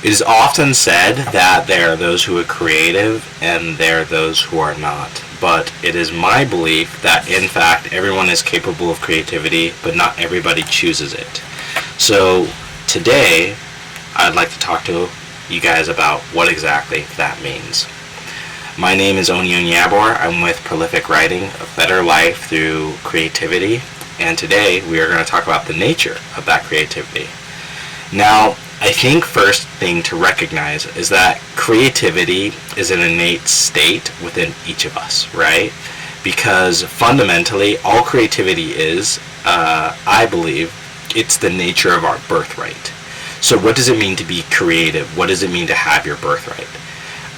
It is often said that there are those who are creative and there are those who are not. But it is my belief that, in fact, everyone is capable of creativity, but not everybody chooses it. So today, I'd like to talk to you guys about what exactly that means. My name is Onion Yabor. I'm with Pro-Lit-Fic Writing, A Better Life Through Creativity. And today, we are going to talk about the nature of that creativity. Now, I think first thing to recognize is that creativity is an innate state within each of us, right? Because fundamentally, all creativity is, I believe, it's the nature of our birthright. So what does it mean to be creative? What does it mean to have your birthright?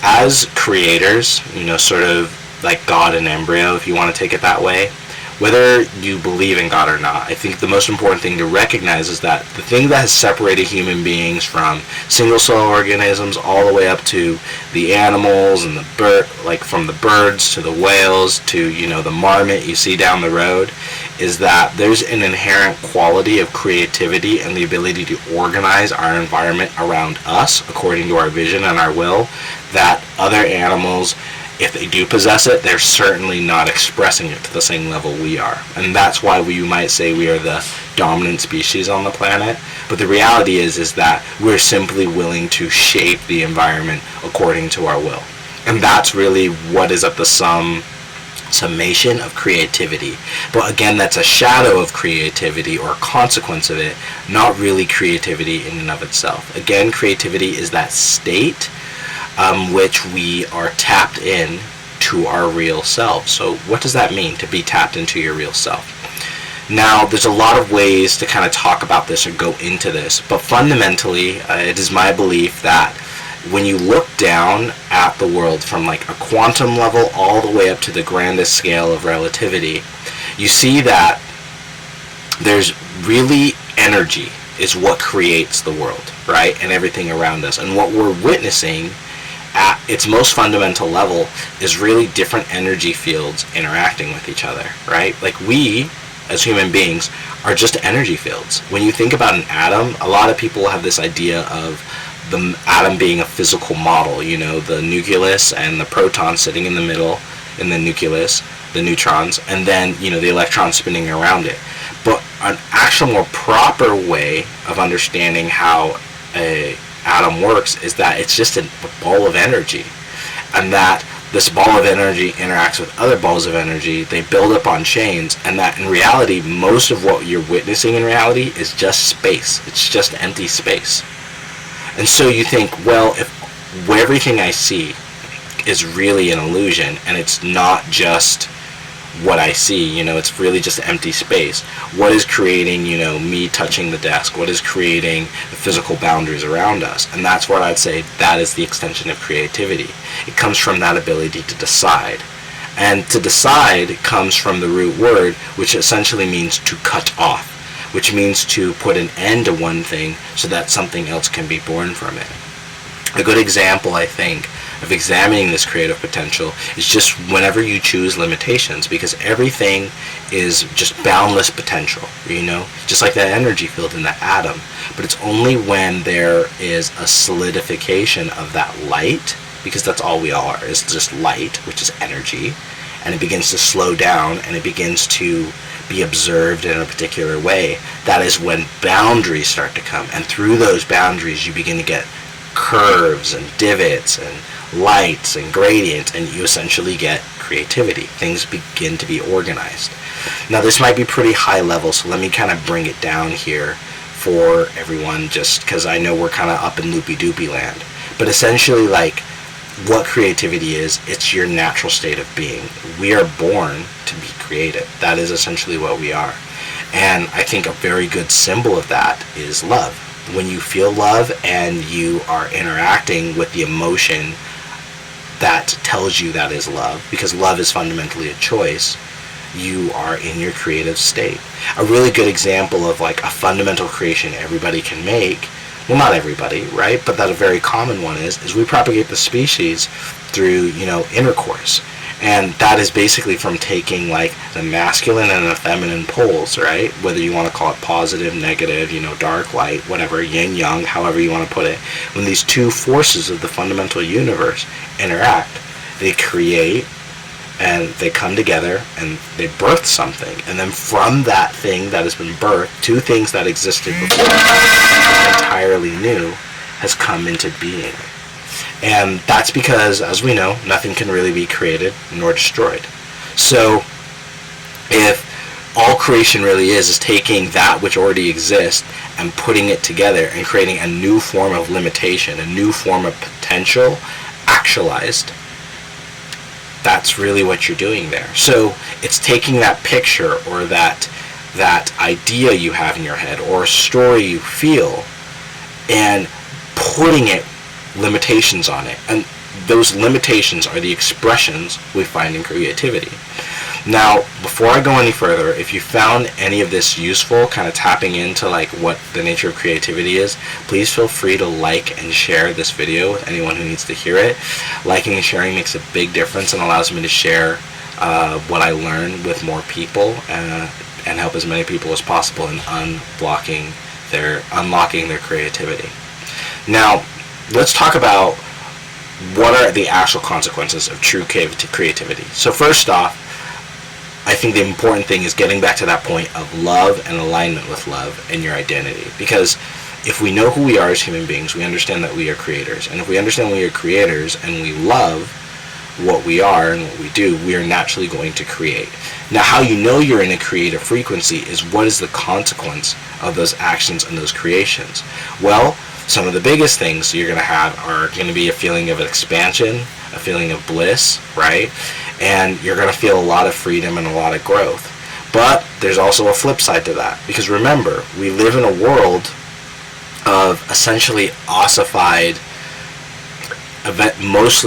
As creators, sort of like God in embryo, if you want to take it that way, whether you believe in God or not, I think the most important thing to recognize is that the thing that has separated human beings from single-cell organisms all the way up to the animals and from the birds to the whales to, the marmot you see down the road, is that there's an inherent quality of creativity and the ability to organize our environment around us according to our vision and our will that other animals, if they do possess it, they're certainly not expressing it to the same level we are. And that's why you might say we are the dominant species on the planet. But the reality is that we're simply willing to shape the environment according to our will. And that's really what is at the summation of creativity. But again, that's a shadow of creativity or consequence of it, not really creativity in and of itself. Again, creativity is that state which we are tapped in to our real self. So what does that mean, to be tapped into your real self? Now, there's a lot of ways to kind of talk about this or go into this, but fundamentally, it is my belief that when you look down at the world from like a quantum level all the way up to the grandest scale of relativity, you see that there's really energy is what creates the world, right? And everything around us. And what we're witnessing at its most fundamental level is really different energy fields interacting with each other, right? Like we, as human beings, are just energy fields. When you think about an atom, a lot of people have this idea of the atom being a physical model, the nucleus and the protons sitting in the middle in the nucleus, the neutrons, and then, the electrons spinning around it. But an actual more proper way of understanding how a atom works is that it's just a ball of energy, and that this ball of energy interacts with other balls of energy, they build up on chains, and that in reality, most of what you're witnessing in reality is just space. It's just empty space. And so you think, well, if everything I see is really an illusion, and it's not just what I see, it's really just empty space. What is creating, me touching the desk? What is creating the physical boundaries around us? And that's what I'd say that is the extension of creativity. It comes from that ability to decide. And to decide comes from the root word, which essentially means to cut off, which means to put an end to one thing so that something else can be born from it. A good example, I think, of examining this creative potential is just whenever you choose limitations, because everything is just boundless potential, just like that energy field in that atom. But it's only when there is a solidification of that light, because that's all we are, is just light, which is energy, and it begins to slow down and it begins to be observed in a particular way, that is when boundaries start to come. And through those boundaries you begin to get curves and divots and lights and gradients, and you essentially get creativity. Things begin to be organized. Now this might be pretty high level, so let me kind of bring it down here for everyone, just because I know we're kind of up in loopy-doopy land. But essentially, like, what creativity is, it's your natural state of being. We are born to be creative. That is essentially what we are. And I think a very good symbol of that is love. When you feel love and you are interacting with the emotion that tells you that is love, because love is fundamentally a choice, you are in your creative state. A really good example of like a fundamental creation everybody can make, well, not everybody, right, but that a very common one is we propagate the species through, intercourse. And that is basically from taking like the masculine and the feminine poles, right? Whether you want to call it positive, negative, dark, light, whatever, yin, yang, however you want to put it. When these two forces of the fundamental universe interact, they create and they come together and they birth something. And then from that thing that has been birthed, two things that existed before, entirely new, has come into being. And that's because, as we know, nothing can really be created nor destroyed. So if all creation really is taking that which already exists and putting it together and creating a new form of limitation, a new form of potential actualized, that's really what you're doing there. So it's taking that picture or that idea you have in your head or a story you feel and putting it limitations on it, and those limitations are the expressions we find in creativity. Now, before I go any further, if you found any of this useful, kind of tapping into like what the nature of creativity is, please feel free to like and share this video with anyone who needs to hear it. Liking and sharing makes a big difference and allows me to share what I learn with more people and help as many people as possible in unlocking their creativity. Now, let's talk about what are the actual consequences of true creativity. So first off, I think the important thing is getting back to that point of love and alignment with love and your identity. Because if we know who we are as human beings, we understand that we are creators. And if we understand we are creators and we love what we are and what we do, we are naturally going to create. Now, how you know you're in a creative frequency is what is the consequence of those actions and those creations. Well, some of the biggest things you're going to have are going to be a feeling of expansion, a feeling of bliss, right? And you're going to feel a lot of freedom and a lot of growth. But there's also a flip side to that. Because remember, we live in a world of essentially ossified, most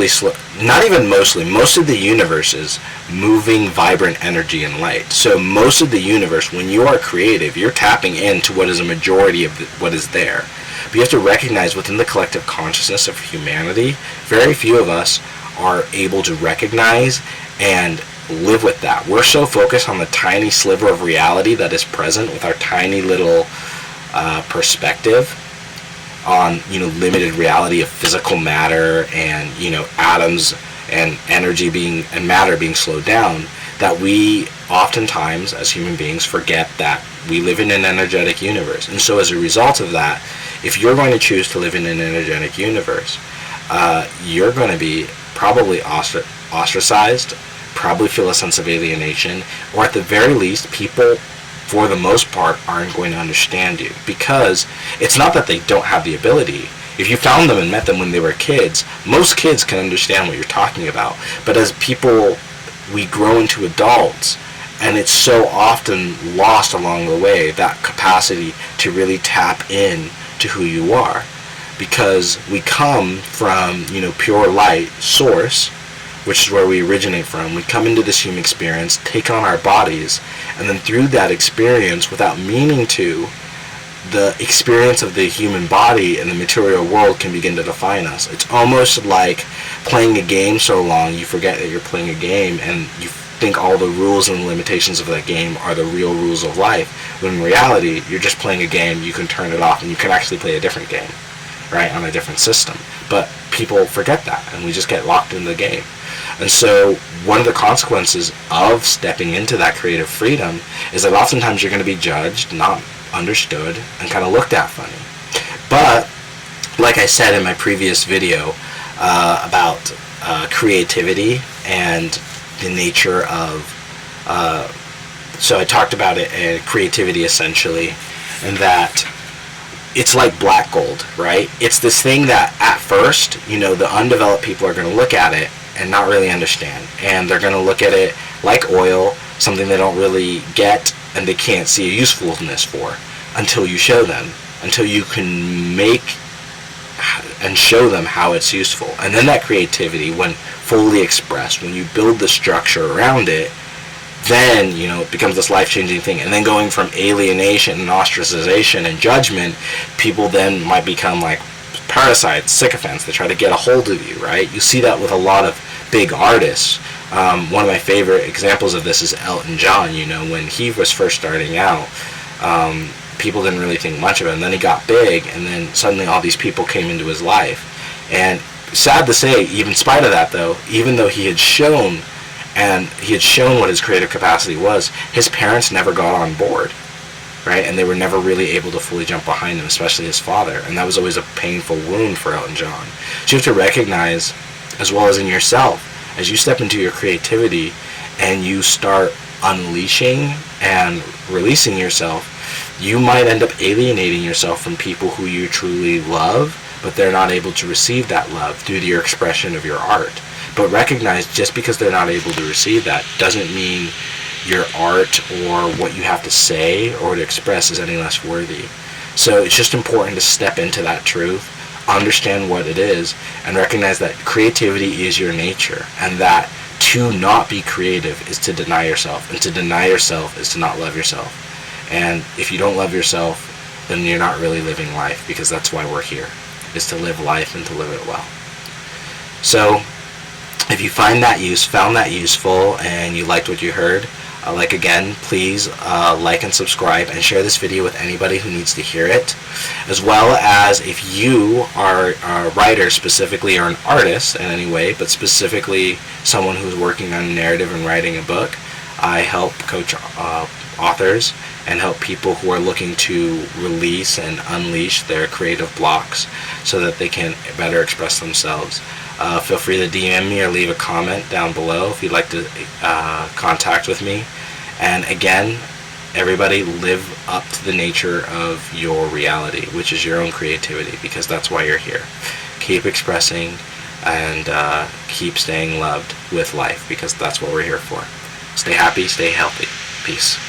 of the universe is moving vibrant energy and light. So most of the universe, when you are creative, you're tapping into what is a majority of what is there. But you have to recognize within the collective consciousness of humanity, very few of us are able to recognize and live with that. We're so focused on the tiny sliver of reality that is present with our tiny little perspective on limited reality of physical matter and atoms and energy and matter being slowed down, that we oftentimes as human beings forget that we live in an energetic universe. And so as a result of that, if you're going to choose to live in an energetic universe, you're going to be probably ostracized, probably feel a sense of alienation, or at the very least, people for the most part aren't going to understand you, because it's not that they don't have the ability. If you found them and met them when they were kids, most kids can understand what you're talking about. But as people, we grow into adults, and it's so often lost along the way, that capacity to really tap in to who you are, because we come from pure light source, which is where we originate from. We come into this human experience, take on our bodies, and then through that experience, without meaning to, the experience of the human body and the material world can begin to define us. It's almost like playing a game so long you forget that you're playing a game, and you think all the rules and limitations of that game are the real rules of life, when in reality, you're just playing a game. You can turn it off and you can actually play a different game, right, on a different system. But people forget that, and we just get locked in the game. And so one of the consequences of stepping into that creative freedom is that oftentimes you're going to be judged, not understood, and kind of looked at funny. But like I said in my previous video about creativity and the nature of, so I talked about it, creativity essentially, and that it's like black gold, right? It's this thing that at first, the undeveloped people are going to look at it and not really understand. And they're going to look at it like oil, something they don't really get and they can't see a usefulness for until you show them, until you can make and show them how it's useful. And then that creativity, when fully expressed, when you build the structure around it, then it becomes this life-changing thing. And then going from alienation and ostracization and judgment, people then might become like parasites, sycophants. They try to get a hold of you, right? You see that with a lot of big artists One of my favorite examples of this is Elton John. You know, when he was first starting out, people didn't really think much of him. Then he got big, and then suddenly all these people came into his life. And sad to say, even in spite of that, though, even though he had shown what his creative capacity was, his parents never got on board, right? And they were never really able to fully jump behind him, especially his father. And that was always a painful wound for Elton John. So you have to recognize, as well as in yourself, as you step into your creativity and you start unleashing and releasing yourself, you might end up alienating yourself from people who you truly love, but they're not able to receive that love due to your expression of your art. But recognize, just because they're not able to receive that doesn't mean your art or what you have to say or to express is any less worthy. So it's just important to step into that truth, understand what it is, and recognize that creativity is your nature, and that to not be creative is to deny yourself, and to deny yourself is to not love yourself. And if you don't love yourself, then you're not really living life, because that's why we're here, is to live life and to live it well. So if you found that useful and you liked what you heard, again, please like and subscribe and share this video with anybody who needs to hear it. As well as, if you are a writer specifically, or an artist in any way, but specifically someone who's working on narrative and writing a book, I help coach authors and help people who are looking to release and unleash their creative blocks so that they can better express themselves. Feel free to DM me or leave a comment down below if you'd like to contact with me. And again, everybody, live up to the nature of your reality, which is your own creativity, because that's why you're here. Keep expressing and keep staying loved with life, because that's what we're here for. Stay happy, stay healthy. Peace.